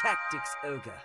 Tactics, Ogre.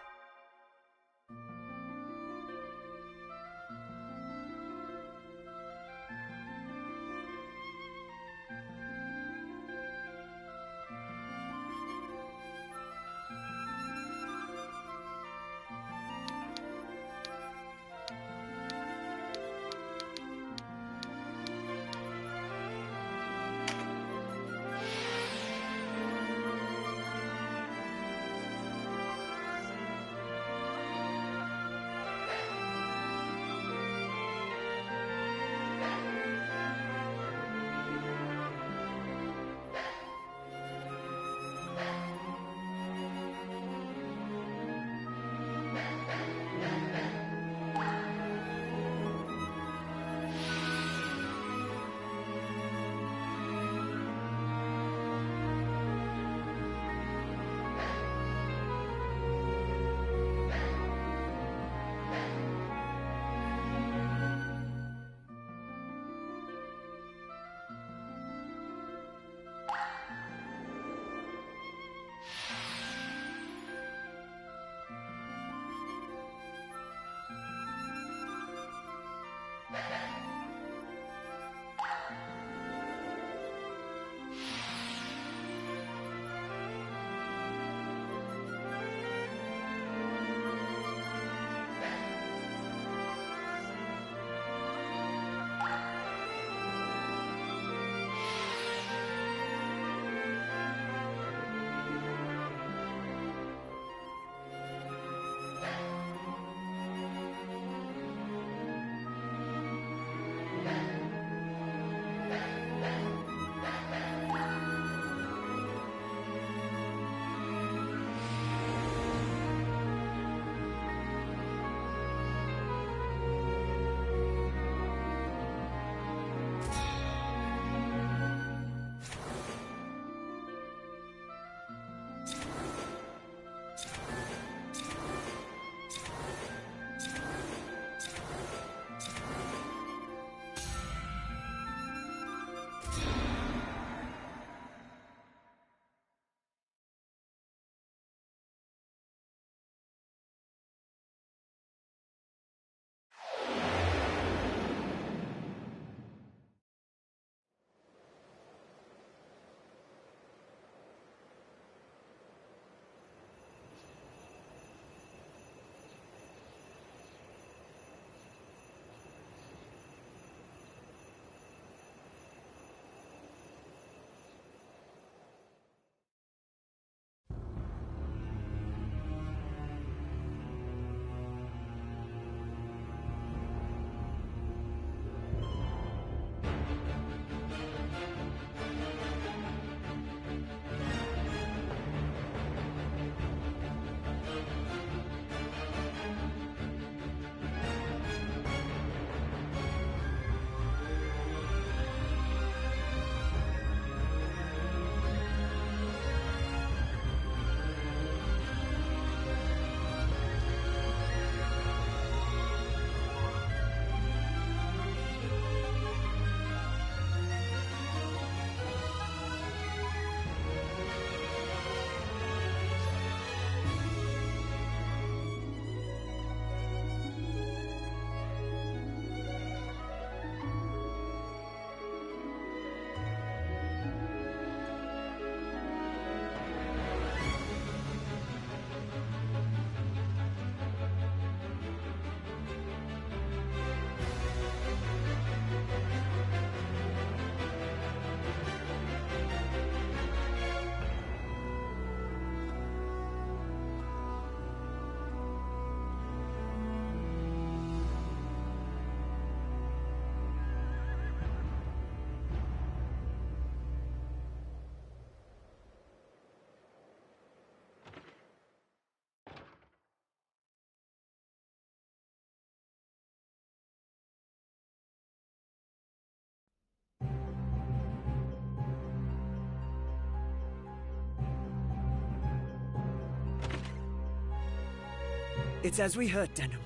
It's as we heard, Denham.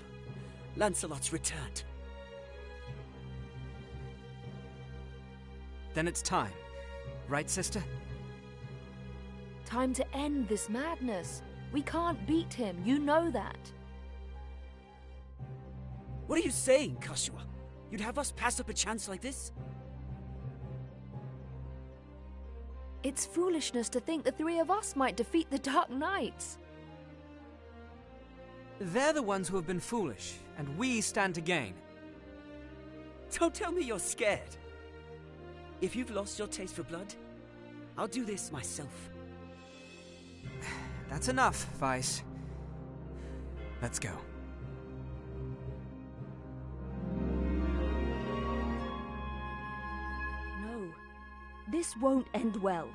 Lancelot's returned. Then it's time. Right, sister? Time to end this madness. We can't beat him, you know that. What are you saying, Kashua? You'd have us pass up a chance like this? It's foolishness to think the three of us might defeat the Dark Knights. They're the ones who have been foolish, and we stand to gain. Don't tell me you're scared. If you've lost your taste for blood, I'll do this myself. That's enough, Vice. Let's go. No, this won't end well.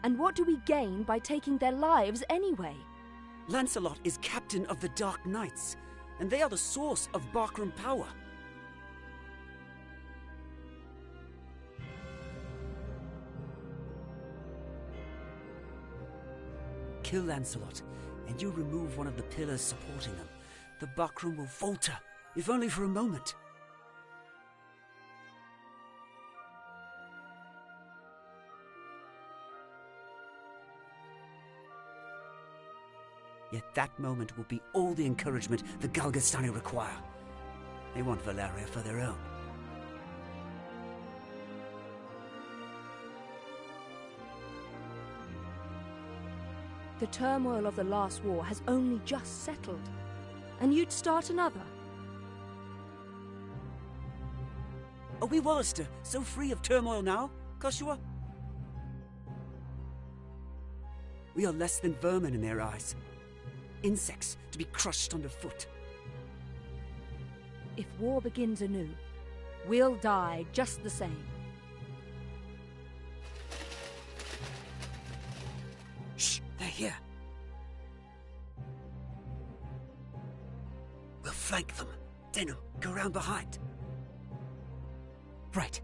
And what do we gain by taking their lives anyway? Lancelot is captain of the Dark Knights, and they are the source of Barkram power. Kill Lancelot, and you remove one of the pillars supporting them. The Barkram will falter, if only for a moment. Yet that moment will be all the encouragement the Galgastani require. They want Valeria for their own. The turmoil of the last war has only just settled, and you'd start another. Are we Wallister so free of turmoil now, Kashua? We are less than vermin in their eyes. Insects to be crushed underfoot. If war begins anew, we'll die just the same. Shh, they're here. We'll flank them. Denim, go round behind. Right.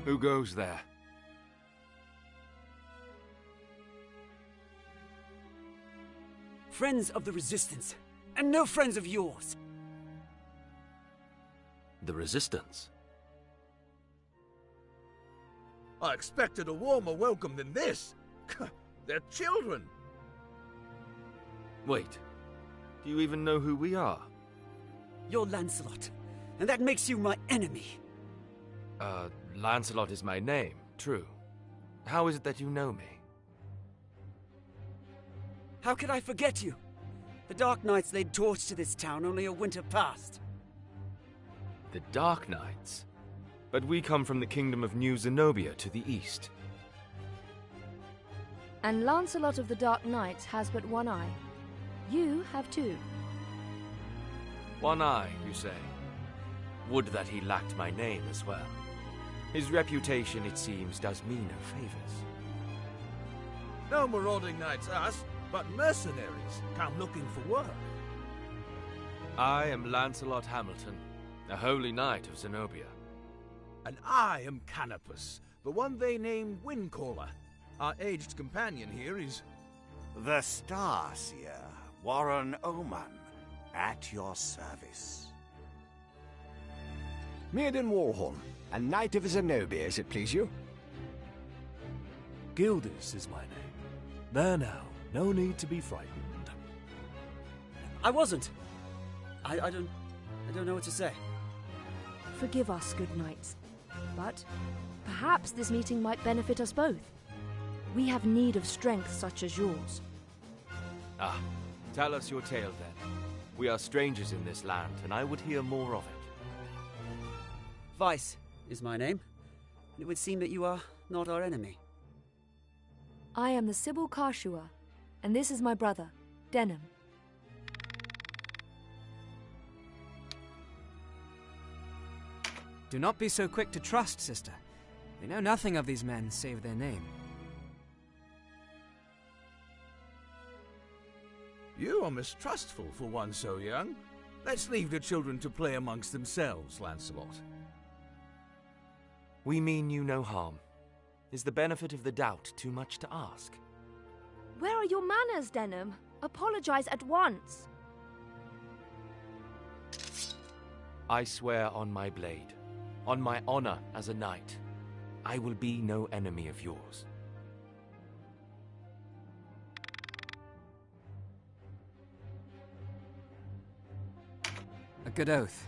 Who goes there? Friends of the Resistance, and no friends of yours. The Resistance? I expected a warmer welcome than this. They're children. Wait, do you even know who we are? You're Lancelot, and that makes you my enemy. Lancelot is my name, true. How is it that you know me? How could I forget you? The Dark Knights laid torch to this town only a winter past. The Dark Knights? But we come from the kingdom of New Zenobia to the east. And Lancelot of the Dark Knights has but one eye. You have two. One eye, you say? Would that he lacked my name as well. His reputation, it seems, does me no favors. No marauding knights us, but mercenaries come looking for work. I am Lancelot Hamilton, a holy knight of Zenobia. And I am Canopus, the one they named Windcaller. Our aged companion here is... The Starseer, Warren Oman, at your service. Mirden Warhorn, a knight of Zenobia, as it please you. Gildus is my name. There now, no need to be frightened. I wasn't. I don't know what to say. Forgive us, good knights. But perhaps this meeting might benefit us both. We have need of strength such as yours. Ah, tell us your tale then. We are strangers in this land, and I would hear more of it. Vice is my name. It would seem that you are not our enemy. I am the Sybil Karshua, and this is my brother, Denham. Do not be so quick to trust, sister. We know nothing of these men save their name. You are mistrustful for one so young. Let's leave the children to play amongst themselves, Lancelot. We mean you no harm. Is the benefit of the doubt too much to ask? Where are your manners, Denham? Apologize at once. I swear on my blade, on my honor as a knight, I will be no enemy of yours. A good oath.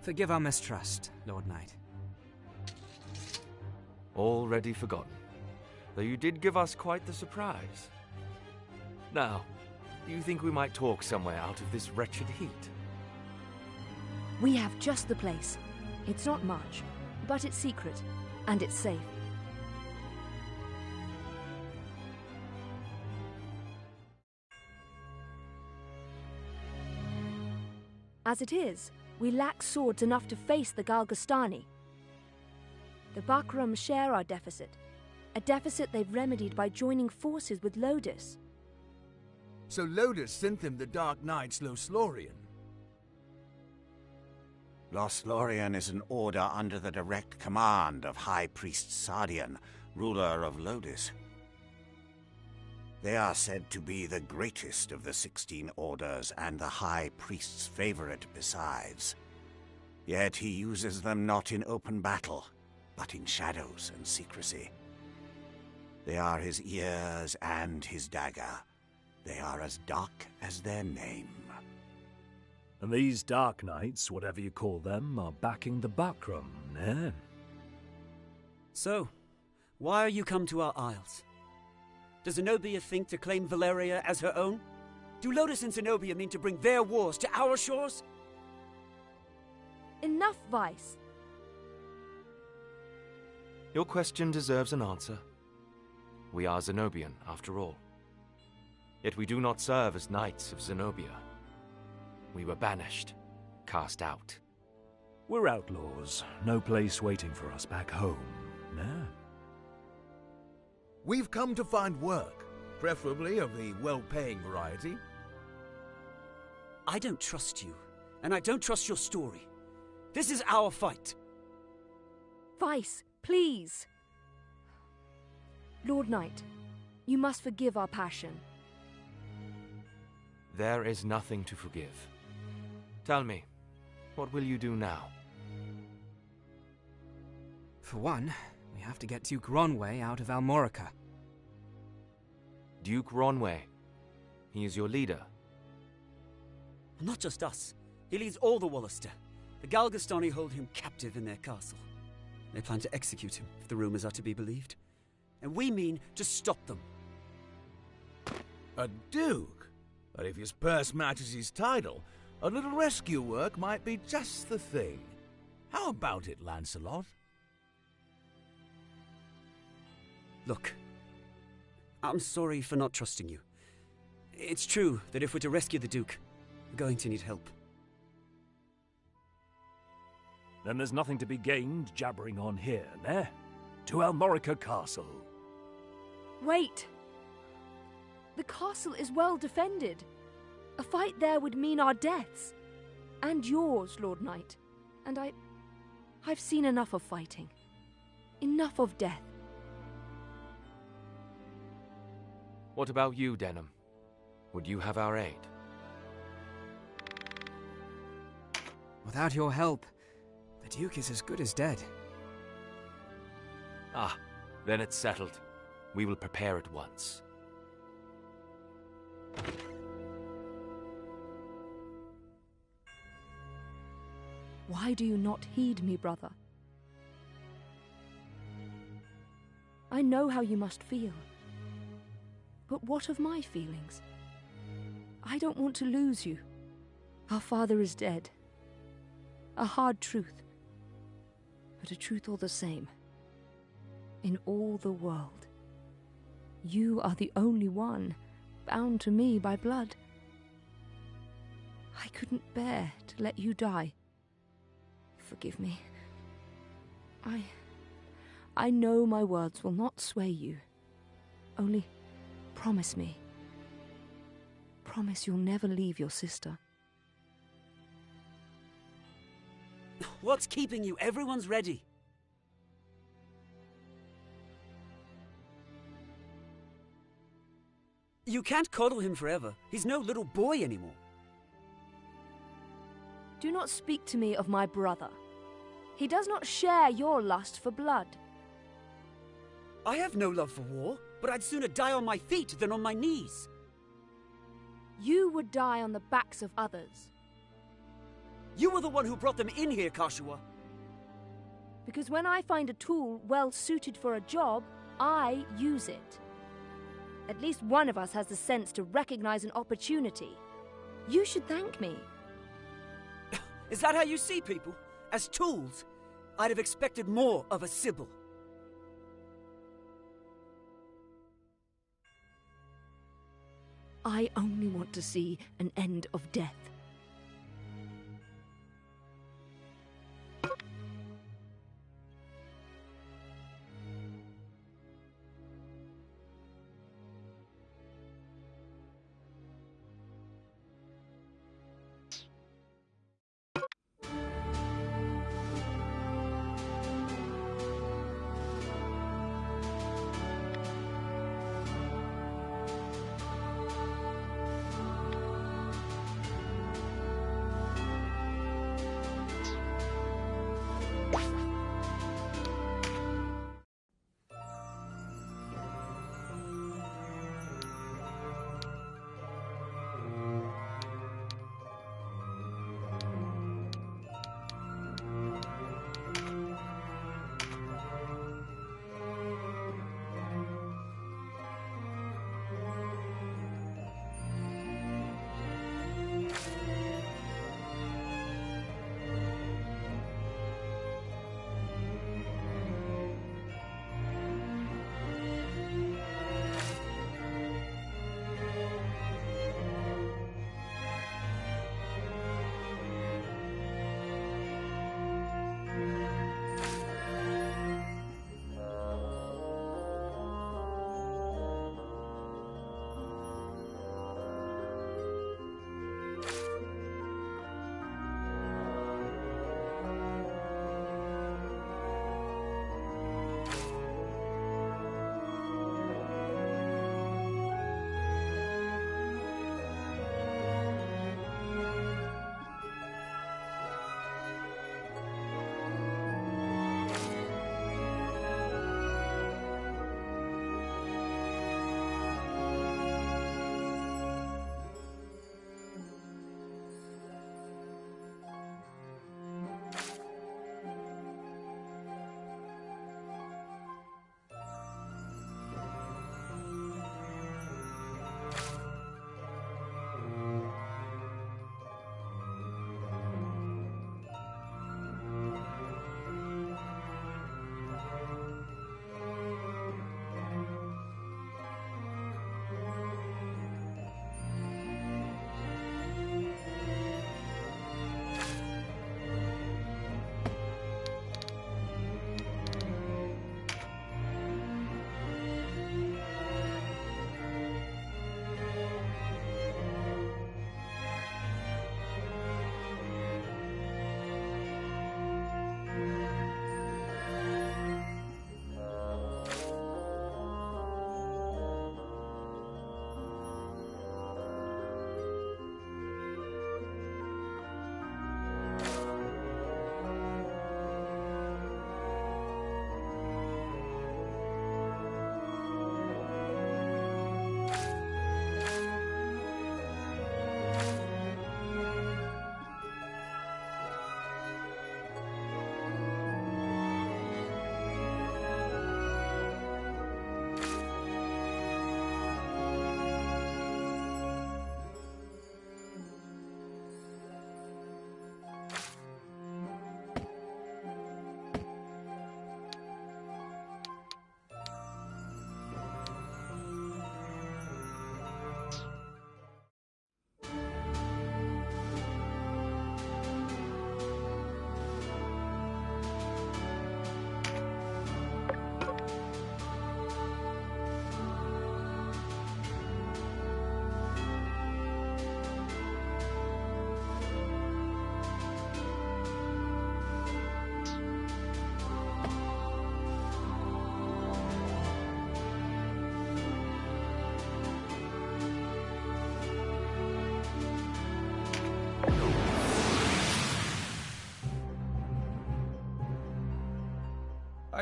Forgive our mistrust, Lord Knight. Already forgotten, though you did give us quite the surprise. Now, do you think we might talk somewhere out of this wretched heat? We have just the place. It's not much, but it's secret, and it's safe. As it is, we lack swords enough to face the Galgastani. The Bakram share our deficit, a deficit they've remedied by joining forces with Lodis. So Lodis sent them the Dark Knight's Loslorian. Loslorian is an order under the direct command of High Priest Sardian, ruler of Lodis. They are said to be the greatest of the 16 orders and the High Priest's favorite besides. Yet he uses them not in open battle, but in shadows and secrecy. They are his ears and his dagger. They are as dark as their name. And these Dark Knights, whatever you call them, are backing the Bakram, eh? So, why are you come to our isles? Does Zenobia think to claim Valeria as her own? Do Lodis and Zenobia mean to bring their wars to our shores? Enough, Vice. Your question deserves an answer. We are Zenobian, after all. Yet we do not serve as knights of Zenobia. We were banished, cast out. We're outlaws. No place waiting for us back home, nah? We've come to find work, preferably of the well-paying variety. I don't trust you, and I don't trust your story. This is our fight. Vice, please. Lord Knight, you must forgive our passion. There is nothing to forgive. Tell me, what will you do now? For one, we have to get Duke Ronway out of Almorica. Duke Ronway. He is your leader. Not just us. He leads all the Wallister. The Galgastani hold him captive in their castle. They plan to execute him, if the rumors are to be believed. And we mean to stop them. A duke? But if his purse matches his title, a little rescue work might be just the thing. How about it, Lancelot? Look, I'm sorry for not trusting you. It's true that if we're to rescue the Duke, we're going to need help. Then there's nothing to be gained jabbering on here, nah? To Almorica Castle. Wait! The castle is well defended. A fight there would mean our deaths. And yours, Lord Knight. And I've seen enough of fighting. Enough of death. What about you, Denham? Would you have our aid? Without your help, the Duke is as good as dead. Ah, then it's settled. We will prepare at once. Why do you not heed me, brother? I know how you must feel. But what of my feelings? I don't want to lose you. Our father is dead. A hard truth, but a truth all the same. In all the world, you are the only one bound to me by blood. I couldn't bear to let you die. Forgive me. I know my words will not sway you. Only promise me. Promise you'll never leave your sister. What's keeping you? Everyone's ready. You can't coddle him forever. He's no little boy anymore. Do not speak to me of my brother. He does not share your lust for blood. I have no love for war, but I'd sooner die on my feet than on my knees. You would die on the backs of others. You were the one who brought them in here, Kashua. Because when I find a tool well suited for a job, I use it. At least one of us has the sense to recognize an opportunity. You should thank me. Is that how you see people? As tools? I'd have expected more of a Sibyl. I only want to see an end of death.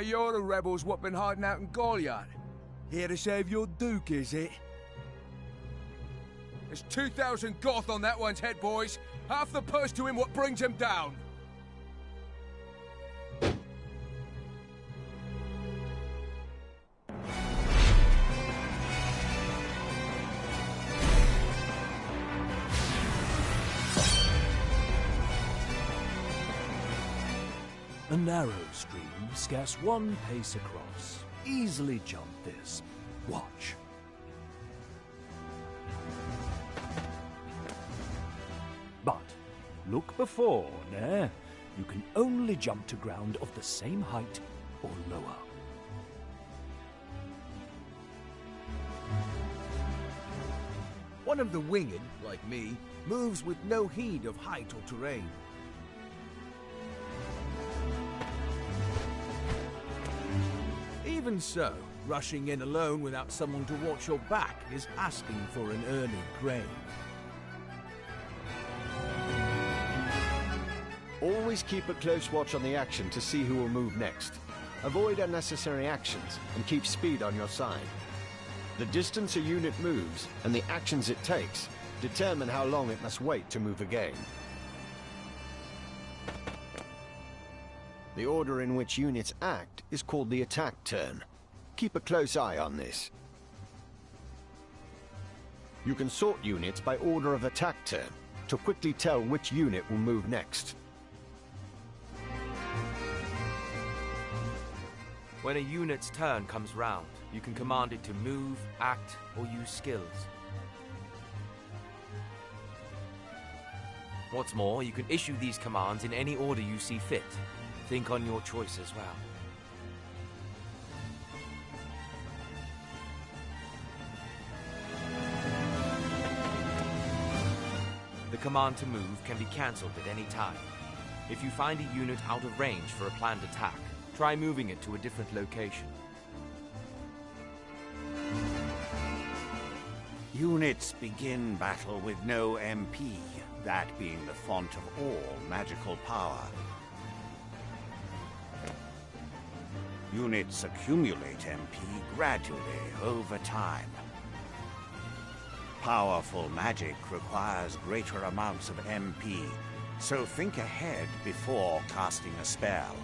You're the rebels what been hiding out in Goliath. Here to save your Duke, is it? There's 2,000 Goth on that one's head, boys. Half the purse to him what brings him down. A narrow stream, scarce one pace across. Easily jump this. Watch. But look before, Nair. You can only jump to ground of the same height or lower. One of the winged, like me, moves with no heed of height or terrain. Even so, rushing in alone without someone to watch your back is asking for an early grave. Always keep a close watch on the action to see who will move next. Avoid unnecessary actions and keep speed on your side. The distance a unit moves and the actions it takes determine how long it must wait to move again. The order in which units act is called the attack turn. Keep a close eye on this. You can sort units by order of attack turn to quickly tell which unit will move next. When a unit's turn comes round, you can command it to move, act, or use skills. What's more, you can issue these commands in any order you see fit. Think on your choice as well. The command to move can be cancelled at any time. If you find a unit out of range for a planned attack, try moving it to a different location. Units begin battle with no MP, that being the font of all magical power. Units accumulate MP gradually over time. Powerful magic requires greater amounts of MP, so think ahead before casting a spell.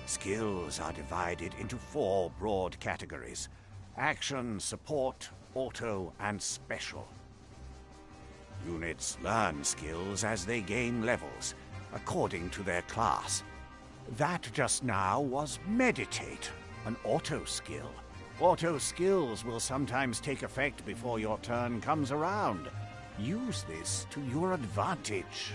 Skills are divided into 4 broad categories: action, support, auto, and special. Units learn skills as they gain levels, according to their class. That just now was meditate, an auto skill. Auto skills will sometimes take effect before your turn comes around. Use this to your advantage.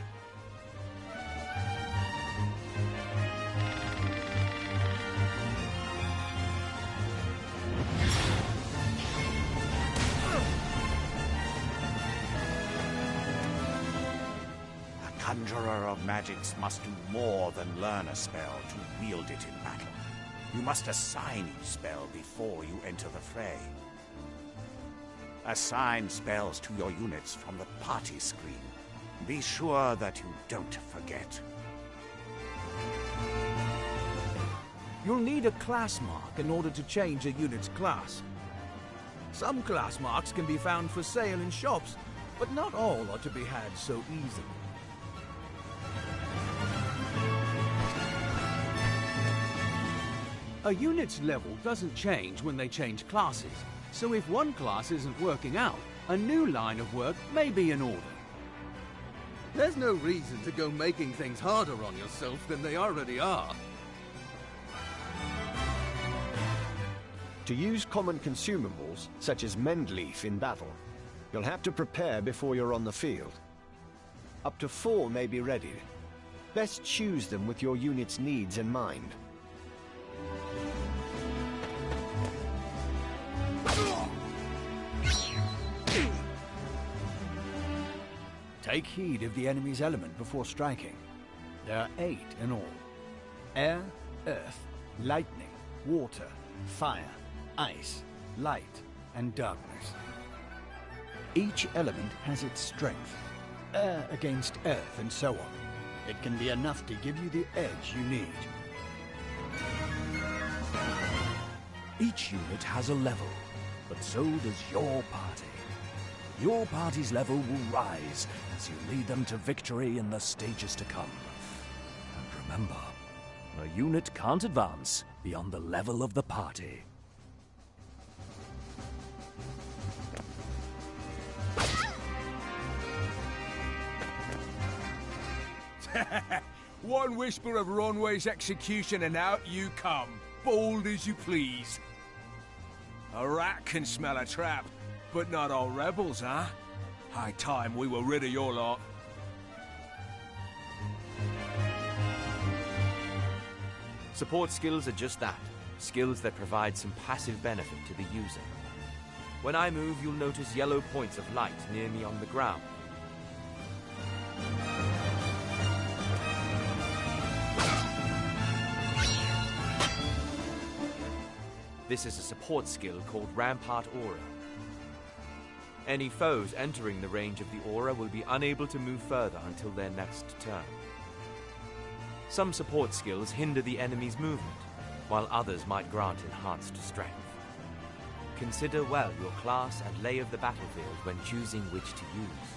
Conjurer of magics must do more than learn a spell to wield it in battle. You must assign each spell before you enter the fray. Assign spells to your units from the party screen. Be sure that you don't forget. You'll need a class mark in order to change a unit's class. Some class marks can be found for sale in shops, but not all are to be had so easily. A unit's level doesn't change when they change classes, so if one class isn't working out, a new line of work may be in order. There's no reason to go making things harder on yourself than they already are. To use common consumables, such as Mendleaf in battle, you'll have to prepare before you're on the field. Up to 4 may be ready. Best choose them with your unit's needs in mind. Take heed of the enemy's element before striking. There are 8 in all. Air, earth, lightning, water, fire, ice, light, and darkness. Each element has its strength. Air against earth and so on. It can be enough to give you the edge you need. Each unit has a level, but so does your party. Your party's level will rise as you lead them to victory in the stages to come. And remember, a unit can't advance beyond the level of the party. One whisper of Ronway's execution and out you come, bold as you please. A rat can smell a trap, but not all rebels, huh? High time we were rid of your lot. Support skills are just that, skills that provide some passive benefit to the user. When I move, you'll notice yellow points of light near me on the ground. This is a support skill called Rampart Aura. Any foes entering the range of the aura will be unable to move further until their next turn. Some support skills hinder the enemy's movement, while others might grant enhanced strength. Consider well your class and lay of the battlefield when choosing which to use.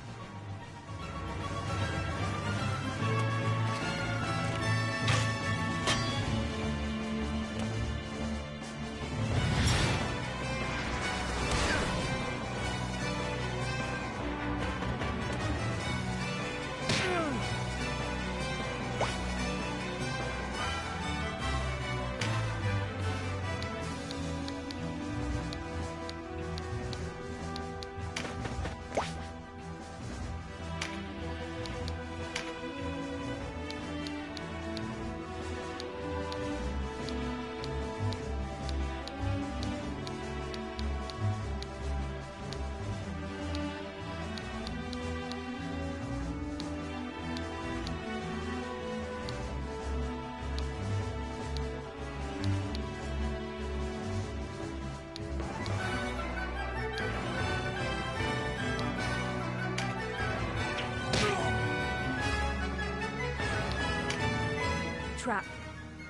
Trap,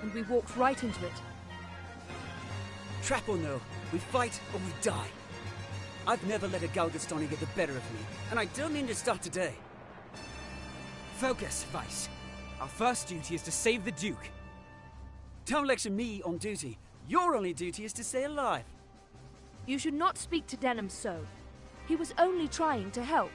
and we walked right into it. Trap or no, we fight or we die. I've never let a Galgastani get the better of me, and I don't mean to start today. Focus, Vice. Our first duty is to save the Duke. Don't lecture me on duty. Your only duty is to stay alive. You should not speak to Denham so. He was only trying to help.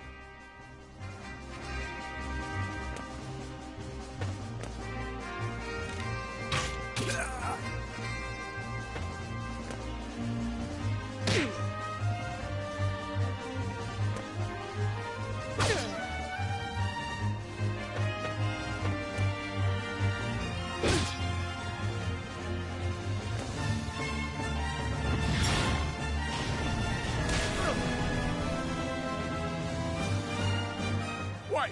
Wait,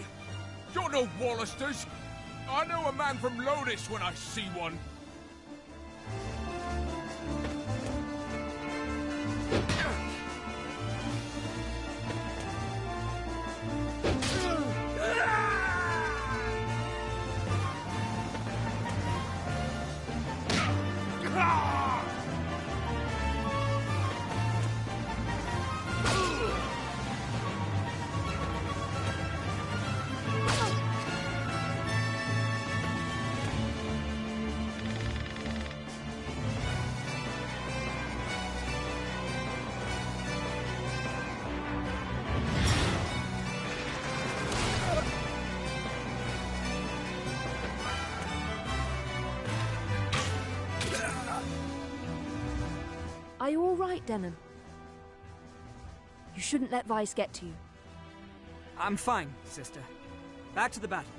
you're no Wallisters. I know a man from Lodis when I see one. Are you all right, Denham? You shouldn't let Vice get to you. I'm fine, sister. Back to the battle.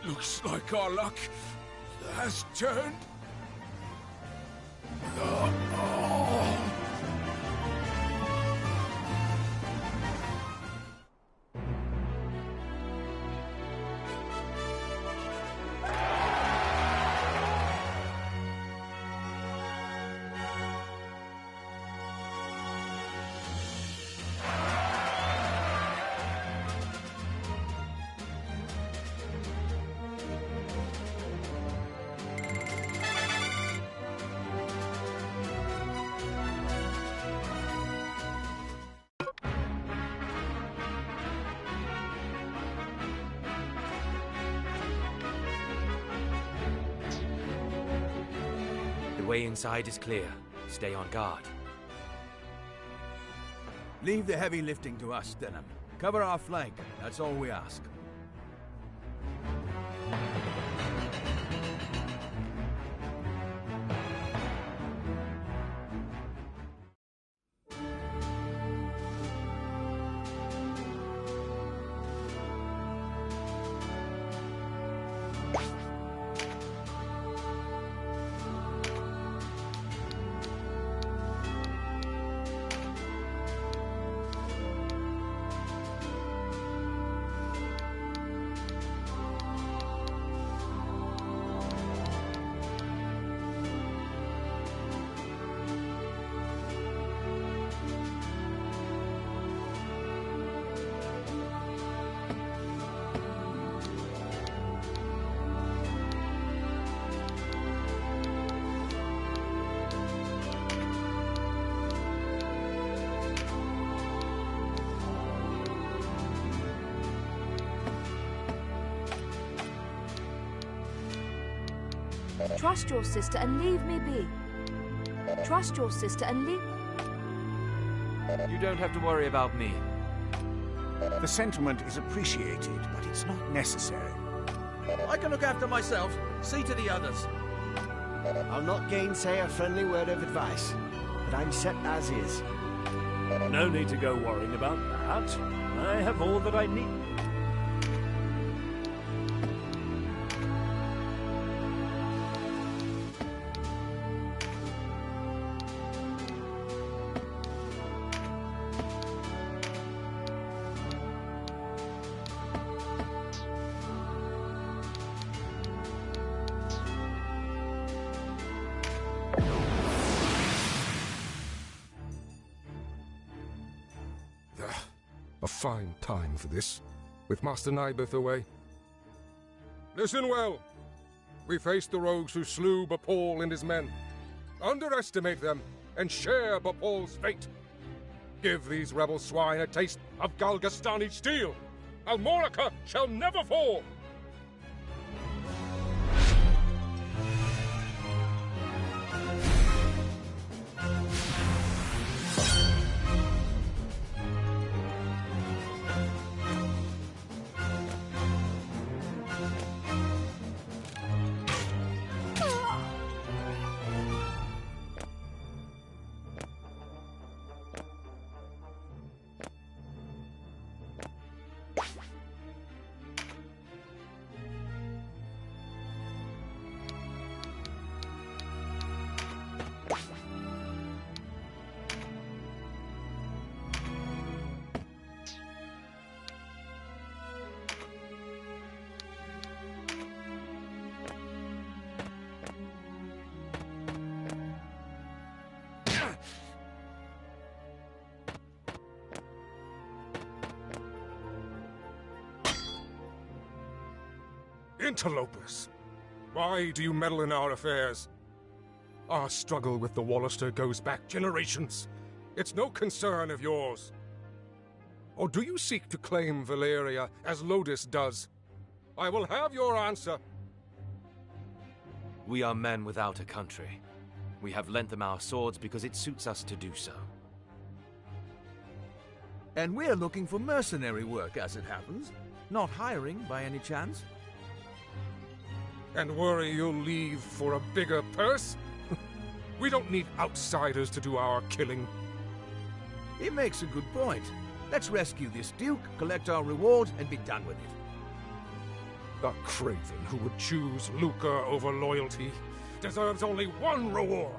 Looks like our luck has turned. The way inside is clear. Stay on guard. Leave the heavy lifting to us, Denham. Cover our flank, that's all we ask. Trust your sister and leave me be. Trust your sister and leave... You don't have to worry about me. The sentiment is appreciated, but it's not necessary. I can look after myself. See to the others. I'll not gainsay a friendly word of advice, but I'm set as is. No need to go worrying about that. I have all that I need. A fine time for this, with Master Nibeth away. Listen well. We faced the rogues who slew Bapal and his men. Underestimate them, and share Bapal's fate. Give these rebel swine a taste of Galgastani steel! Almorica shall never fall! Interlopers! Why do you meddle in our affairs? Our struggle with the Wallister goes back generations. It's no concern of yours. Or do you seek to claim Valeria as Lodis does? I will have your answer. We are men without a country. We have lent them our swords because it suits us to do so. And we're looking for mercenary work, as it happens. Not hiring, by any chance? And worry you'll leave for a bigger purse? We don't need outsiders to do our killing. He makes a good point. Let's rescue this Duke, collect our reward, and be done with it. The craven who would choose lucre over loyalty deserves only one reward.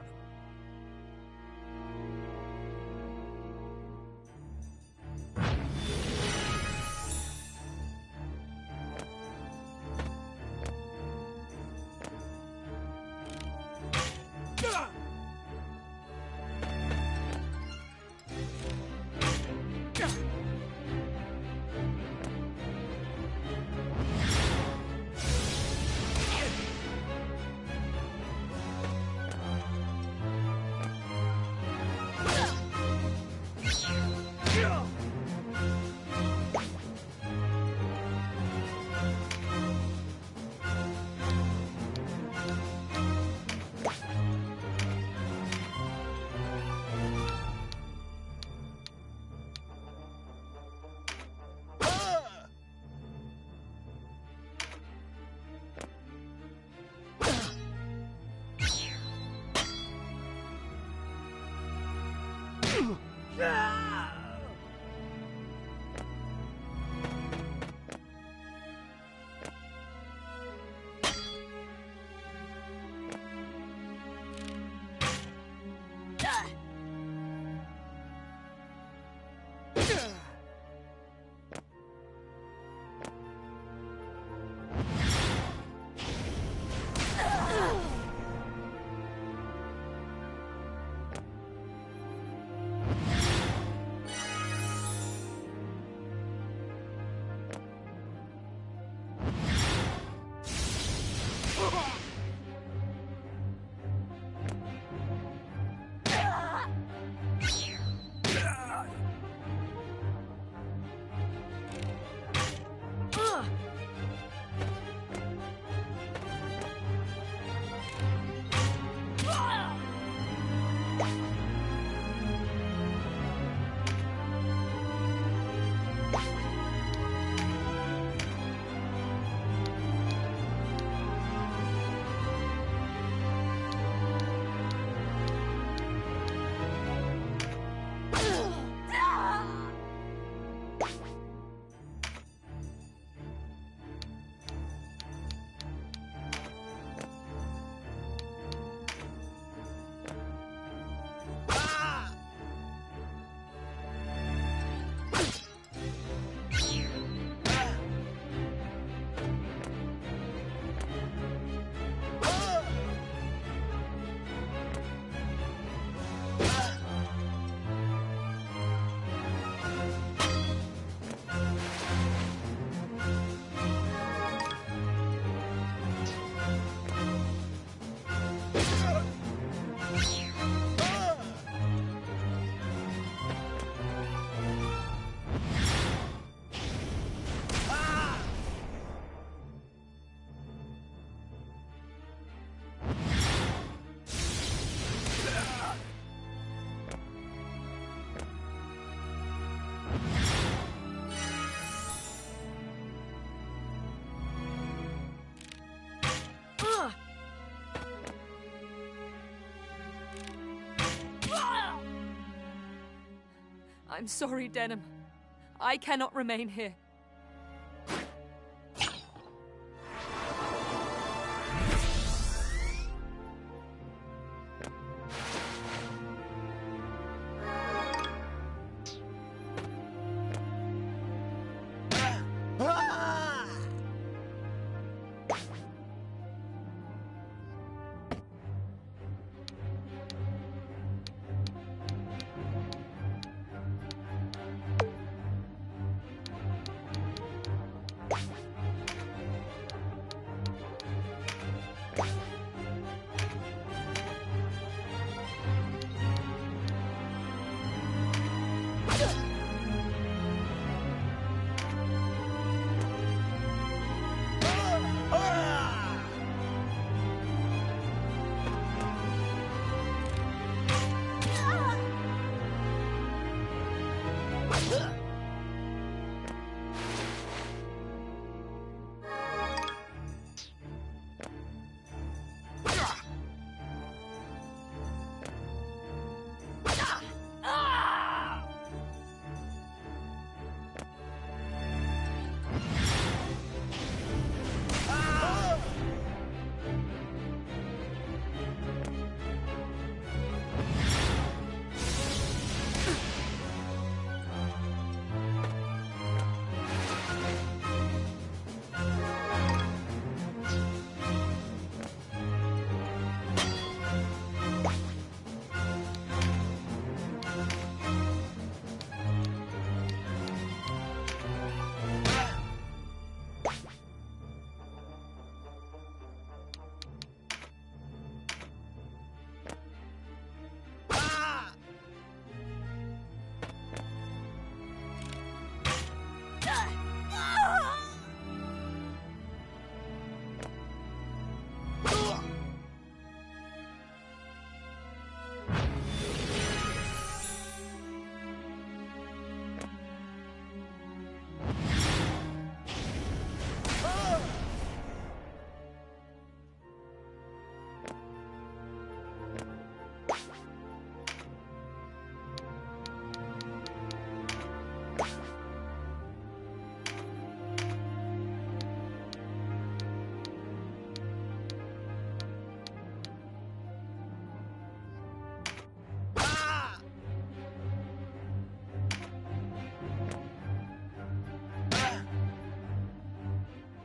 I'm sorry, Denham. I cannot remain here.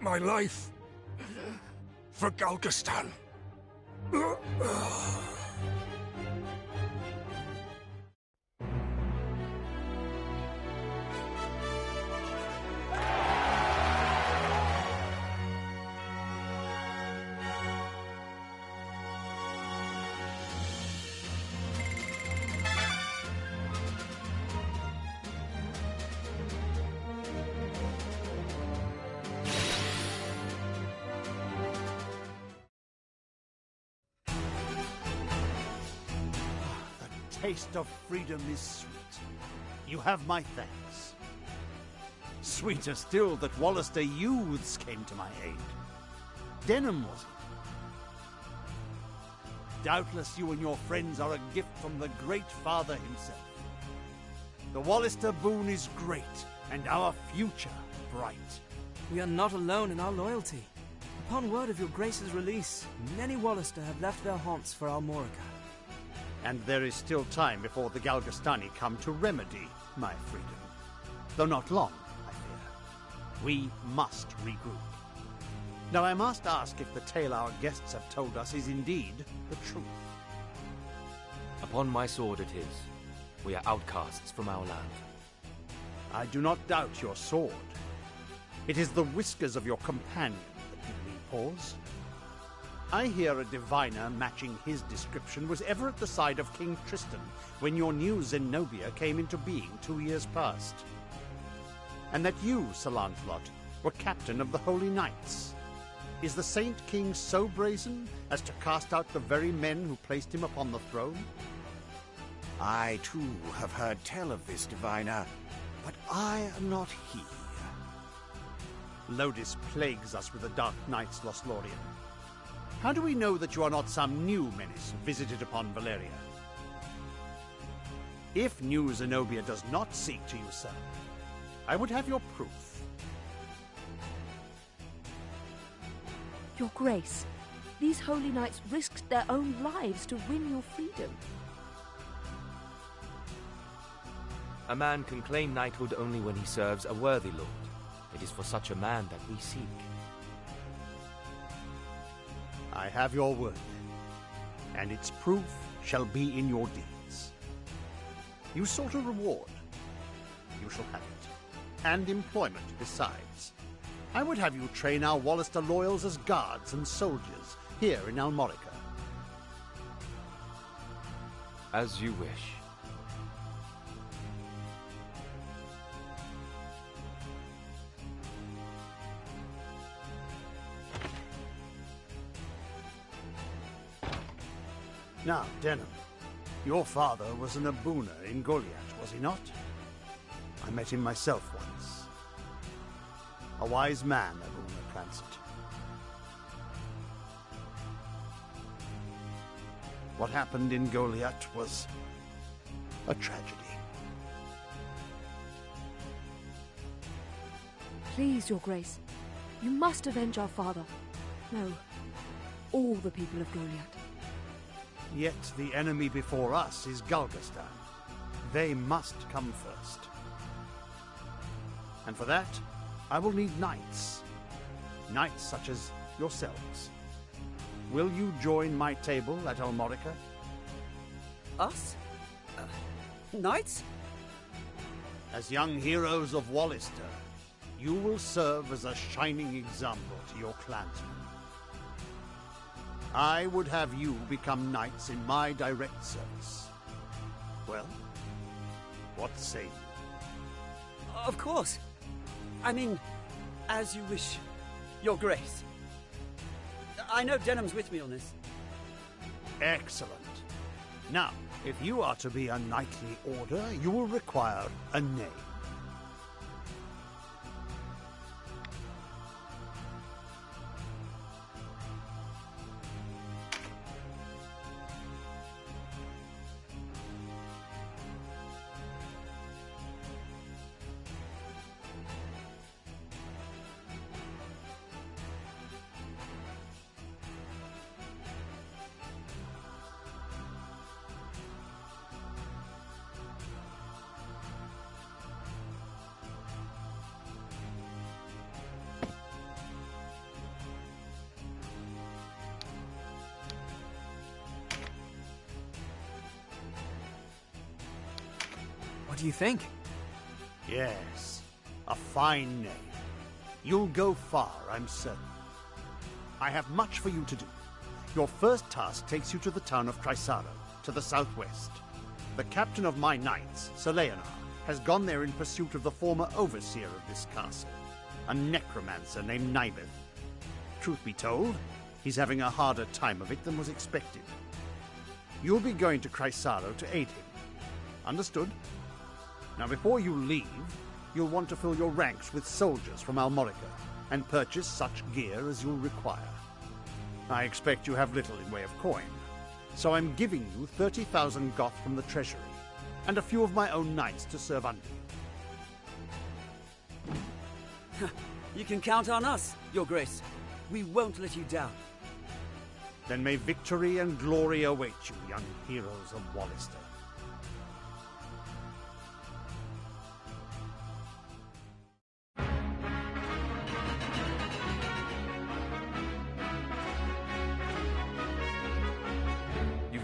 My life for Galgastan. Taste of freedom is sweet. You have my thanks. Sweeter still that Wallister youths came to my aid. Denham was it? Doubtless you and your friends are a gift from the Great Father himself. The Wallister boon is great, and our future bright. We are not alone in our loyalty. Upon word of your Grace's release, many Wallister have left their haunts for Almorica. And there is still time before the Galgastani come to remedy my freedom. Though not long, I fear. We must regroup. Now I must ask if the tale our guests have told us is indeed the truth. Upon my sword it is. We are outcasts from our land. I do not doubt your sword. It is the whiskers of your companion that give me pause. I hear a diviner matching his description was ever at the side of King Tristan when your new Zenobia came into being 2 years past. And that you, Sir Lancelot, were captain of the Holy Knights. Is the Saint King so brazen as to cast out the very men who placed him upon the throne? I, too, have heard tell of this diviner, but I am not he. Lodis plagues us with the Dark Knights, Lothlorien. How do we know that you are not some new menace visited upon Valeria? If New Zenobia does not seek to usurp, I would have your proof. Your Grace, these holy knights risked their own lives to win your freedom. A man can claim knighthood only when he serves a worthy lord. It is for such a man that we seek. I have your word, and its proof shall be in your deeds. You sought a reward. You shall have it, and employment besides. I would have you train our Wallister loyals as guards and soldiers here in Almorica. As you wish. Now, Denham, your father was an Abuna in Goliath, was he not? I met him myself once. A wise man, Abuna Prancet. What happened in Goliath was a tragedy. Please, Your Grace, you must avenge our father. No, all the people of Goliath. Yet the enemy before us is Galgastan. They must come first. And for that, I will need knights. Knights such as yourselves. Will you join my table at Almorica? Us? Knights? As young heroes of Wallister, you will serve as a shining example to your clansmen. I would have you become knights in my direct service. Well, what say you? Of course. I mean, as you wish, Your Grace. I know Denham's with me on this. Excellent. Now, if you are to be a knightly order, you will require a name. What do you think? Yes, a fine name. You'll go far, I'm certain. I have much for you to do. Your first task takes you to the town of Chrysaro, to the southwest. The captain of my knights, Sir Leonard, has gone there in pursuit of the former overseer of this castle, a necromancer named Nibeth. Truth be told, he's having a harder time of it than was expected. You'll be going to Chrysaro to aid him. Understood? Now, before you leave, you'll want to fill your ranks with soldiers from Almorica and purchase such gear as you'll require. I expect you have little in way of coin, so I'm giving you 30,000 goth from the treasury and a few of my own knights to serve under you. You can count on us, Your Grace. We won't let you down. Then may victory and glory await you, young heroes of Wallister.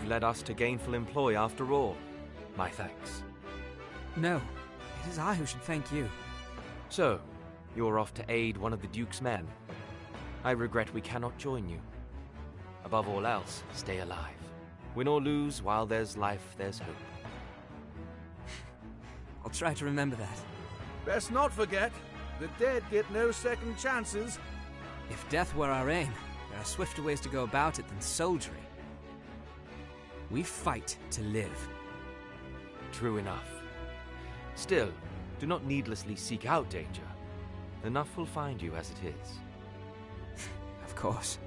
Led us to gainful employ after all. My thanks. No, it is I who should thank you. So, you're off to aid one of the Duke's men. I regret we cannot join you. Above all else, stay alive. Win or lose, while there's life, there's hope. I'll try to remember that. Best not forget, the dead get no second chances. If death were our aim, there are swifter ways to go about it than soldiery. We fight to live. True enough. Still, do not needlessly seek out danger. Enough will find you as it is. Of course.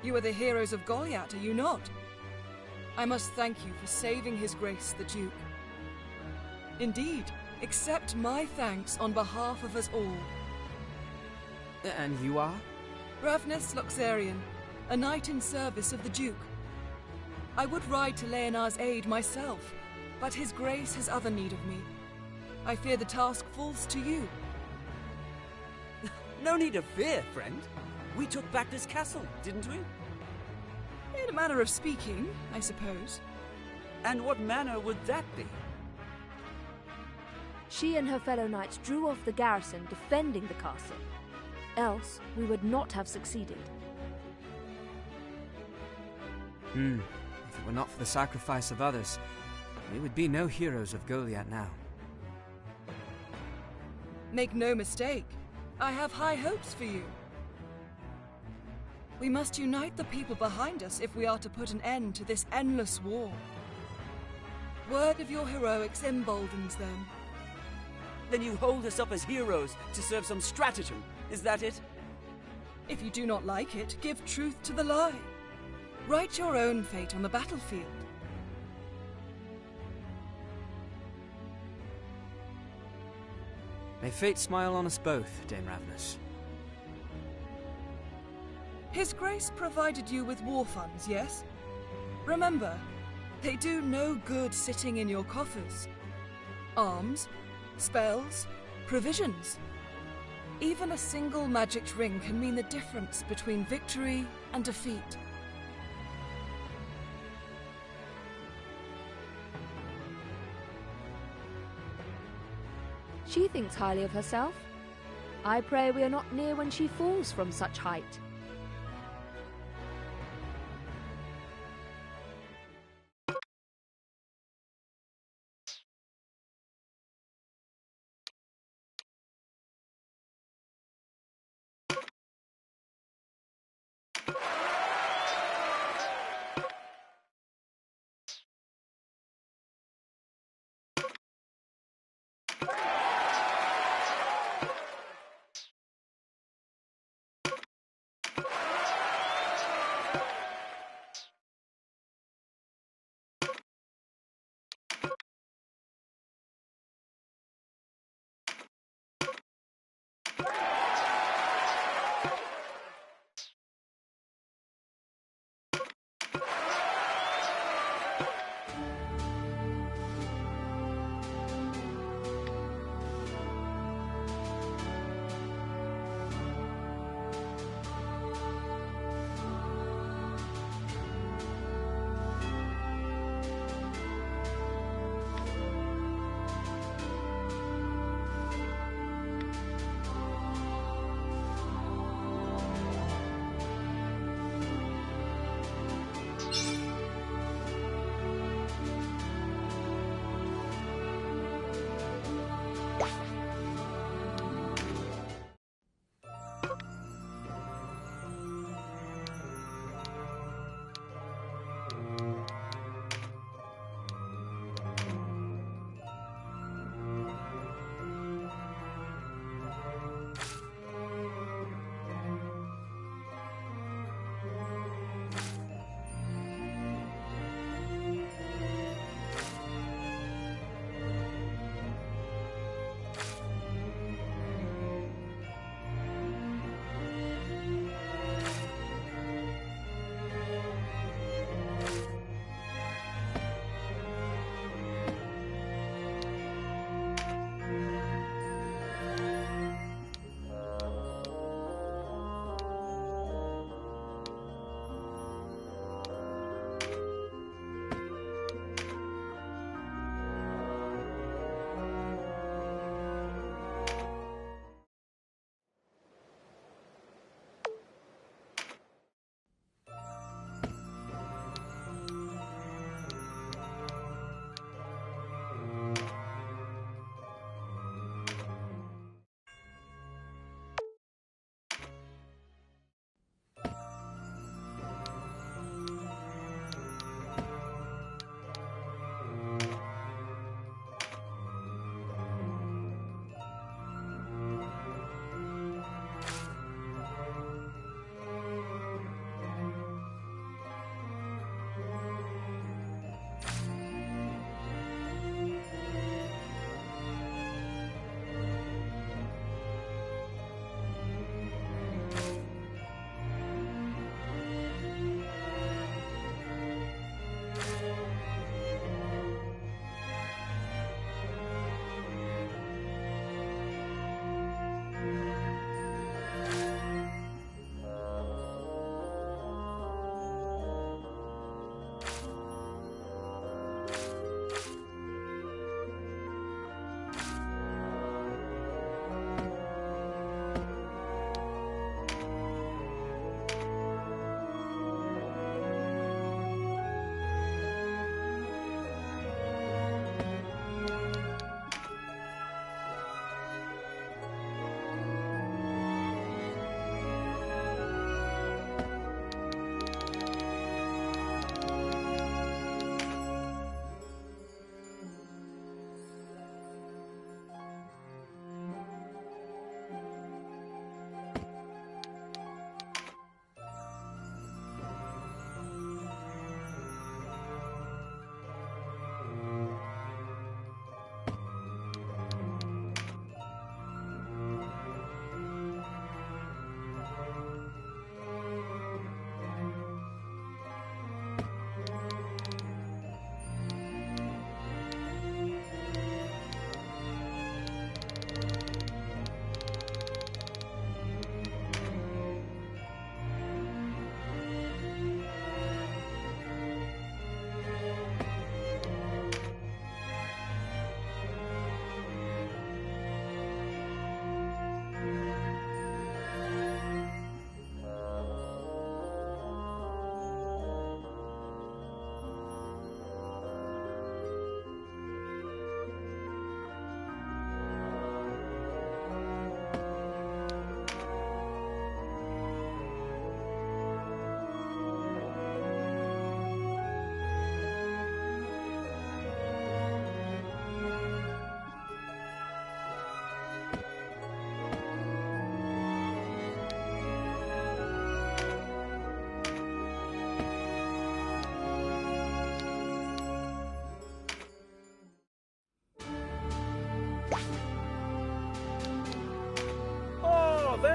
You are the heroes of Goliath, are you not? I must thank you for saving His Grace the Duke. Indeed, accept my thanks on behalf of us all. And you are? Ravnus Loxarian, a knight in service of the Duke. I would ride to Leonar's aid myself, but His Grace has other need of me. I fear the task falls to you. No need of fear, friend. We took back this castle, didn't we? In a manner of speaking, I suppose. And what manner would that be? She and her fellow knights drew off the garrison defending the castle. Else, we would not have succeeded. If it were not for the sacrifice of others, we would be no heroes of Goliath now. Make no mistake, I have high hopes for you. We must unite the people behind us if we are to put an end to this endless war. Word of your heroics emboldens them. Then you hold us up as heroes to serve some stratagem, is that it? If you do not like it, give truth to the lie. Write your own fate on the battlefield. May fate smile on us both, Dame Ravnus. His Grace provided you with war funds, yes? Remember, they do no good sitting in your coffers. Arms, spells, provisions. Even a single magic ring can mean the difference between victory and defeat. She thinks highly of herself. I pray we are not near when she falls from such height.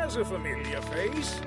has a familiar face.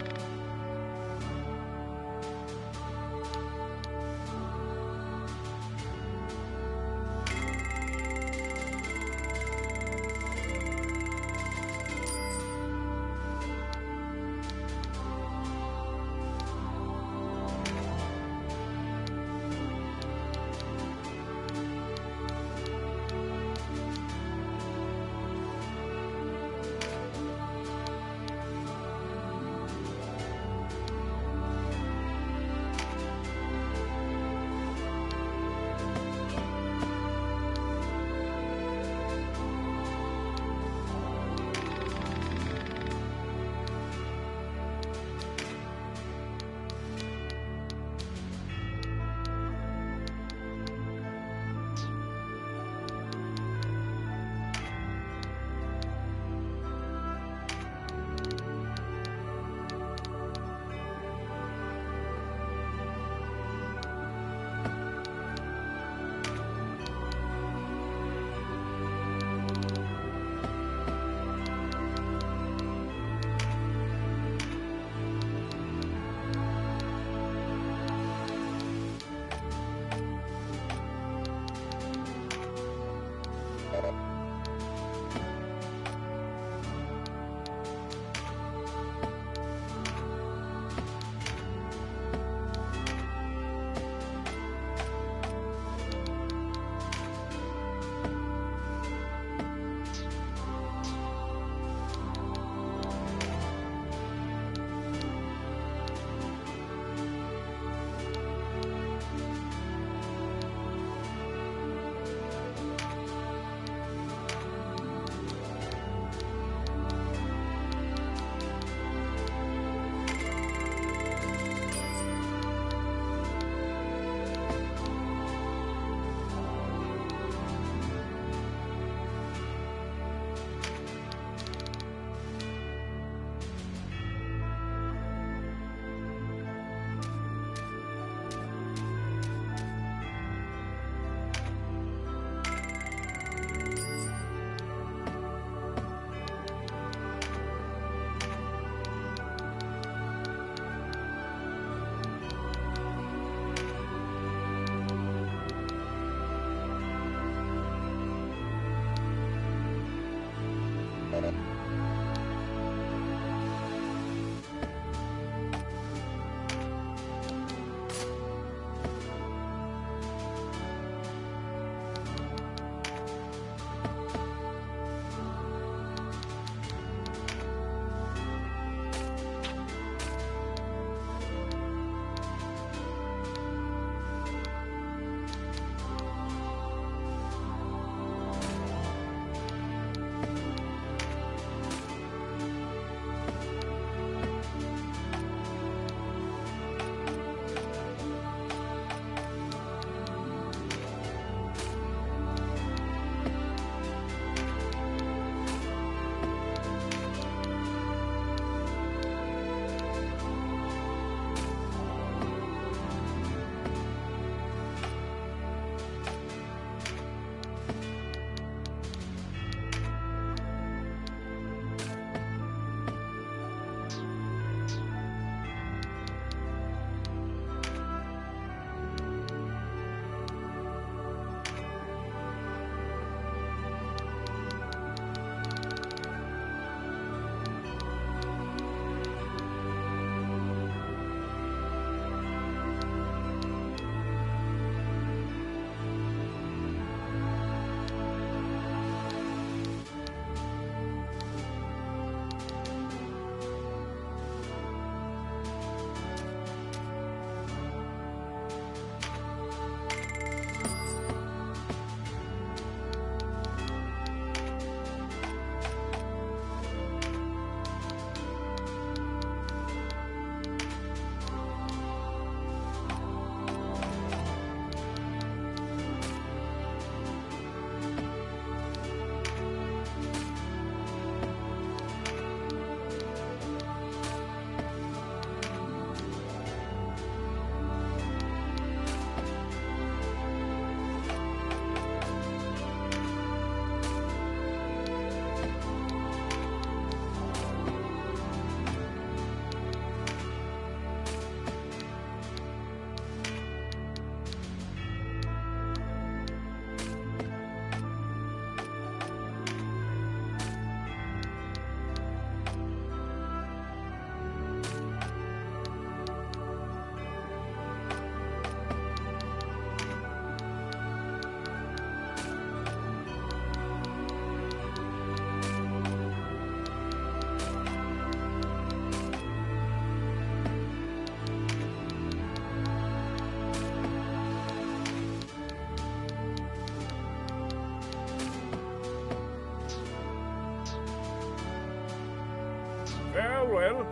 Well, well,